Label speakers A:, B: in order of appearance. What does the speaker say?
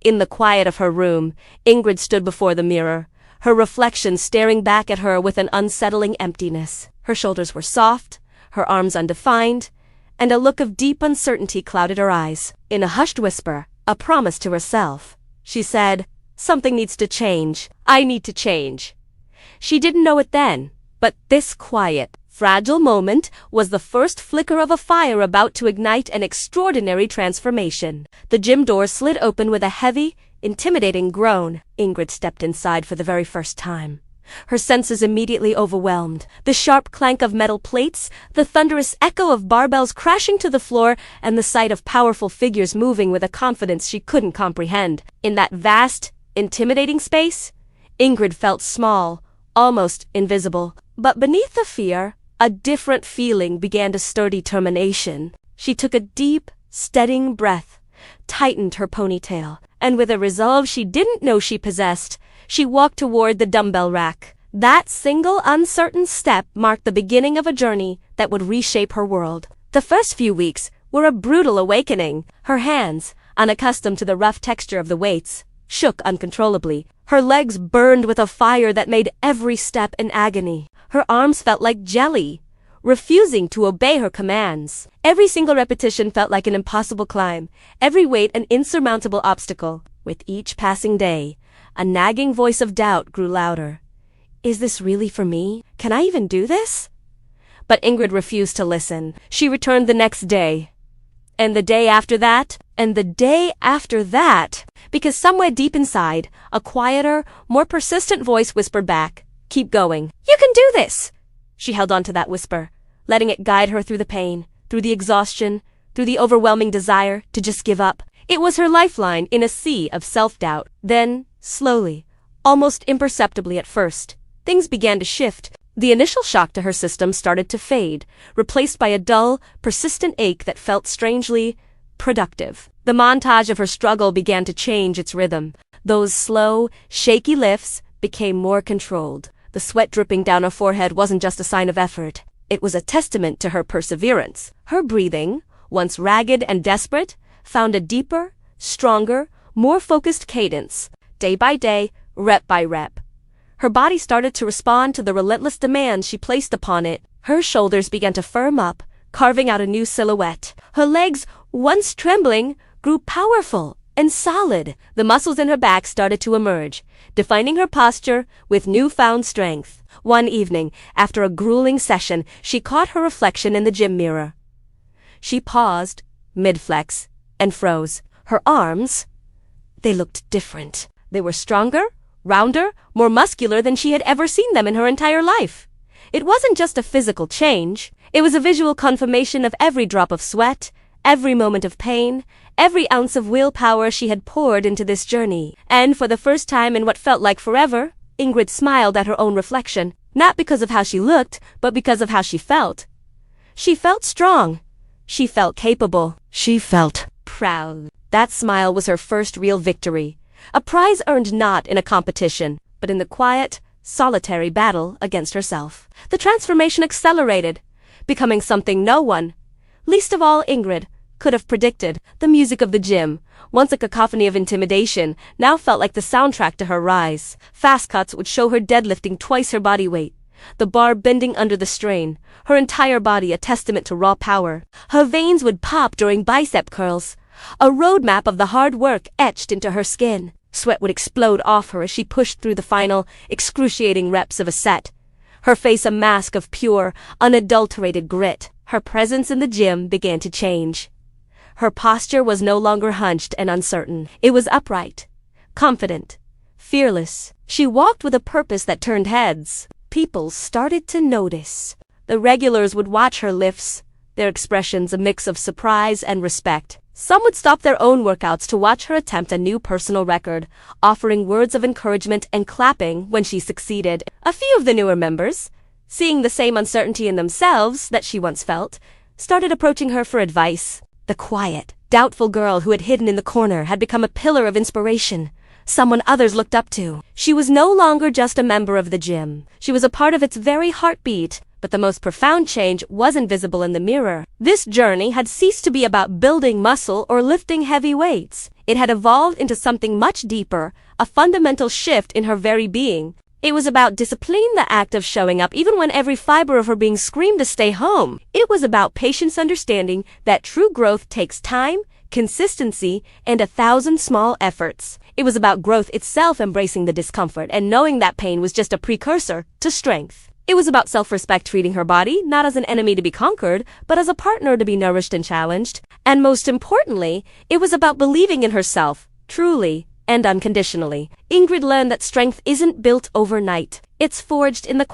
A: In the quiet of her room, Ingrid stood before the mirror, her reflection staring back at her with an unsettling emptiness. Her shoulders were soft, her arms undefined, and a look of deep uncertainty clouded her eyes. In a hushed whisper, a promise to herself, she said, "Something needs to change. I need to change." She didn't know it then, but this quiet, fragile moment was the first flicker of a fire about to ignite an extraordinary transformation. The gym door slid open with a heavy, intimidating groan. Ingrid stepped inside for the very first time, her senses immediately overwhelmed. The sharp clank of metal plates, the thunderous echo of barbells crashing to the floor, and the sight of powerful figures moving with a confidence she couldn't comprehend. In that vast, intimidating space, Ingrid felt small, almost invisible. But beneath the fear, a different feeling began to stir determination. She took a deep, steadying breath, tightened her ponytail, and with a resolve she didn't know she possessed, she walked toward the dumbbell rack. That single uncertain step marked the beginning of a journey that would reshape her world. The first few weeks were a brutal awakening. Her hands, unaccustomed to the rough texture of the weights, shook uncontrollably. Her legs burned with a fire that made every step an agony. Her arms felt like jelly, refusing to obey her commands. Every single repetition felt like an impossible climb, every weight an insurmountable obstacle. With each passing day, a nagging voice of doubt grew louder. Is this really for me? Can I even do this? But Ingrid refused to listen. She returned the next day, and the day after that, and the day after that, because somewhere deep inside, a quieter, more persistent voice whispered back, "Keep going. You can do this!" She held on to that whisper, letting it guide her through the pain, through the exhaustion, through the overwhelming desire to just give up. It was her lifeline in a sea of self-doubt. Then, slowly, almost imperceptibly at first, things began to shift. The initial shock to her system started to fade, replaced by a dull, persistent ache that felt strangely productive. The montage of her struggle began to change its rhythm. Those slow, shaky lifts became more controlled. The sweat dripping down her forehead wasn't just a sign of effort. It was a testament to her perseverance. Her breathing, once ragged and desperate, found a deeper, stronger, more focused cadence. Day by day, rep by rep, her body started to respond to the relentless demands she placed upon it. Her shoulders began to firm up, carving out a new silhouette. Her legs, once trembling, grew powerful and solid. The muscles in her back started to emerge, defining her posture with newfound strength. One evening, after a grueling session, she caught her reflection in the gym mirror. She paused, mid-flex, and froze. Her arms, they looked different. They were stronger, rounder, more muscular than she had ever seen them in her entire life. It wasn't just a physical change. It was a visual confirmation of every drop of sweat, every moment of pain, every ounce of willpower she had poured into this journey. And for the first time in what felt like forever, Ingrid smiled at her own reflection, not because of how she looked, but because of how she felt. She felt strong. She felt capable. She felt proud. That smile was her first real victory. A prize earned not in a competition, but in the quiet, solitary battle against herself. The transformation accelerated, becoming something no one, least of all Ingrid, could have predicted. The music of the gym, once a cacophony of intimidation, now felt like the soundtrack to her rise. Fast cuts would show her deadlifting twice her body weight, the bar bending under the strain, her entire body a testament to raw power. Her veins would pop during bicep curls, a roadmap of the hard work etched into her skin. Sweat would explode off her as she pushed through the final, excruciating reps of a set, her face a mask of pure, unadulterated grit. Her presence in the gym began to change. Her posture was no longer hunched and uncertain. It was upright, confident, fearless. She walked with a purpose that turned heads. People started to notice. The regulars would watch her lifts, their expressions a mix of surprise and respect. Some would stop their own workouts to watch her attempt a new personal record, offering words of encouragement and clapping when she succeeded. A few of the newer members, seeing the same uncertainty in themselves that she once felt, started approaching her for advice. The quiet, doubtful girl who had hidden in the corner had become a pillar of inspiration, someone others looked up to. She was no longer just a member of the gym. She was a part of its very heartbeat. But the most profound change wasn't visible in the mirror. This journey had ceased to be about building muscle or lifting heavy weights. It had evolved into something much deeper, a fundamental shift in her very being. It was about discipline, the act of showing up even when every fiber of her being screamed to stay home. It was about patience, understanding that true growth takes time, consistency, and 1,000 small efforts. It was about growth itself, embracing the discomfort and knowing that pain was just a precursor to strength. It was about self-respect, treating her body not as an enemy to be conquered, but as a partner to be nourished and challenged. And most importantly, it was about believing in herself, truly and unconditionally. Ingrid learned that strength isn't built overnight. It's forged in the